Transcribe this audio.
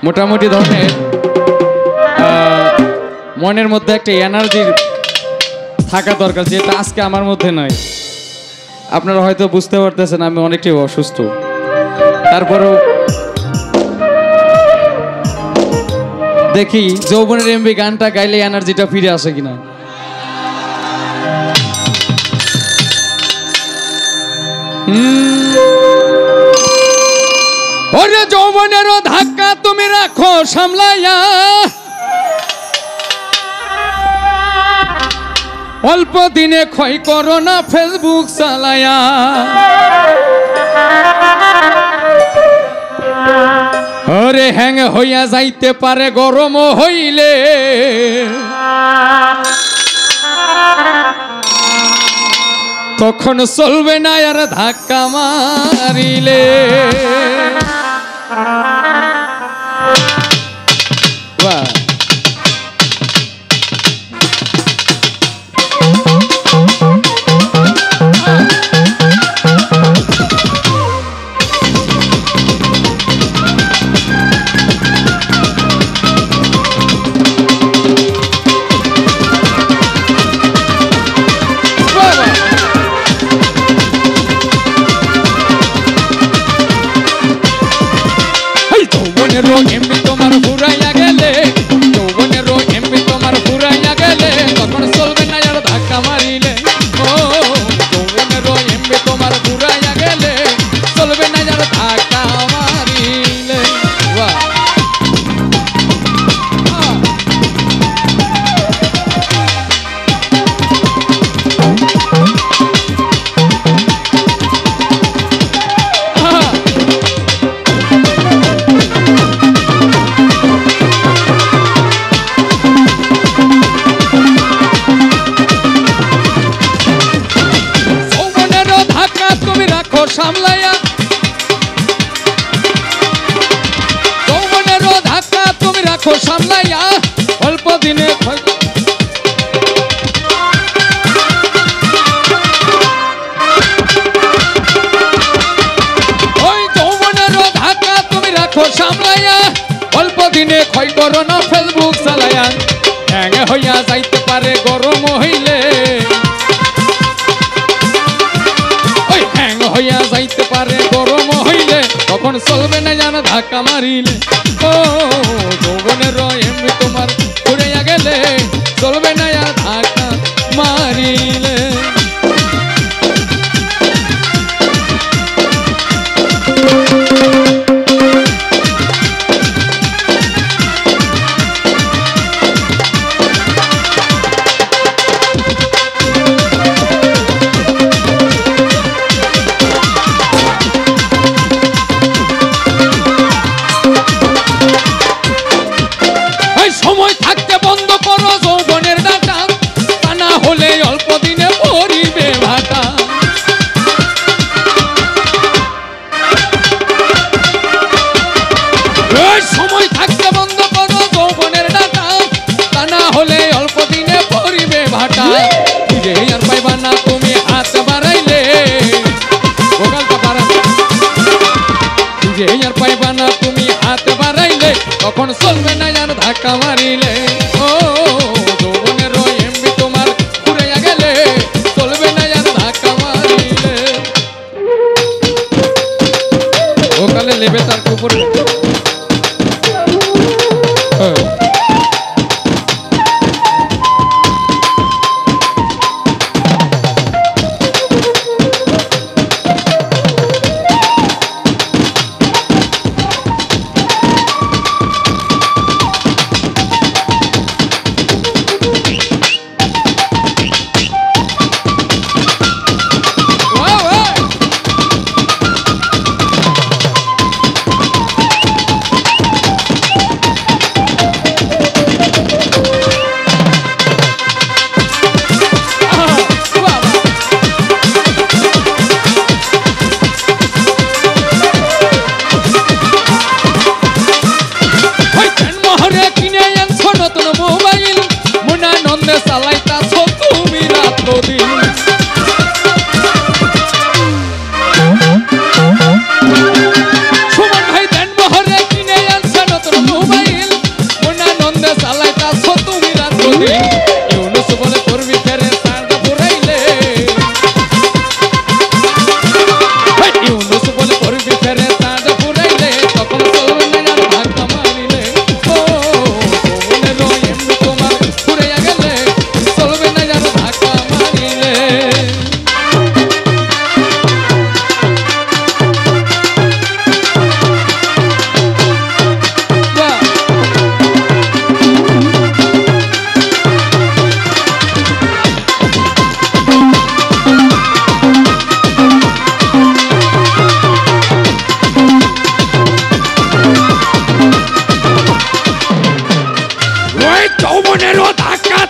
মোটামুটি ধরনের মনের মধ্যে একটা এনার্জি থাকা দরকার, যেটা আজকে আমার মধ্যে নাই। আপনারা হয়তো বুঝতে পারতেছেন আমি অনেকটাই অসুস্থ, তারপরেও দেখি যৌবনের এমবি গানটা গাইলে এনার্জিটা ফিরে আসে কিনা। ওরে যৌবনেরও ধাক্কা তুমি রাখো সামলাইয়া, অল্প দিনে ক্ষয় করো না ফেসবুক চালায়া। ওরে হ্যাং হইয়া যাইতে পারে গরম হইলে, তখন চলবে না আর ধাক্কা মারিলে। বাহ, এমবি তোমার ফুরাইয়া গেলে, যৌবনের এমবি তোমার ফুরাইয়া গেলে, তখন চলবে না আর ধাক্কা মারিলে। ও যৌবনের এমবি তোমার ফুরাইয়া গেলে, চলবে না আর ধাক্কা মারিলে। সামলাইয়া যৌবনেরও ধাক্কা তুমি রাখো সামলাইয়া, অল্প দিনে ওই যৌবনেরও ধাক্কা তুমি রাখো সামলাইয়া, অল্প দিনে ক্ষয় করো না ফেসবুক চালাইয়া। হ্যাং হইয়া যাইতে পারে গরম হইলে, হইয়া যাইতে পারে গরম হইলে, তখন চলবে না জানা ধাক্কা মারিলে। ও যৌবনের এমবি তোমার ঘুরাইয়া গেলে, চলবে না আর ধাক্কা মারিলে। সময় থাকতে বন্ধ করো যৌবনের ডাটা, তা না হলে অল্প দিনে পড়িবে ভাটা। সময় থাকতে বন্ধ করো যৌবনের ডাটা, তা না হলে অল্প দিনে পড়িবে ভাটা। ফিরে আর পাইবা না তুমি হাত বাড়াইলে, ফিরে আর পাইবা না তুমি হাত বাড়াইলে, তখন চলবে না আর ধাক্কা মারিলে। ও যৌবনের এমবি তোমার ঘুরাইয়া গেলে, চলবে না আর ধাক্কা মারিলে। ও কালে লেবে তার উপরে যৌবনেরও ধাক্কা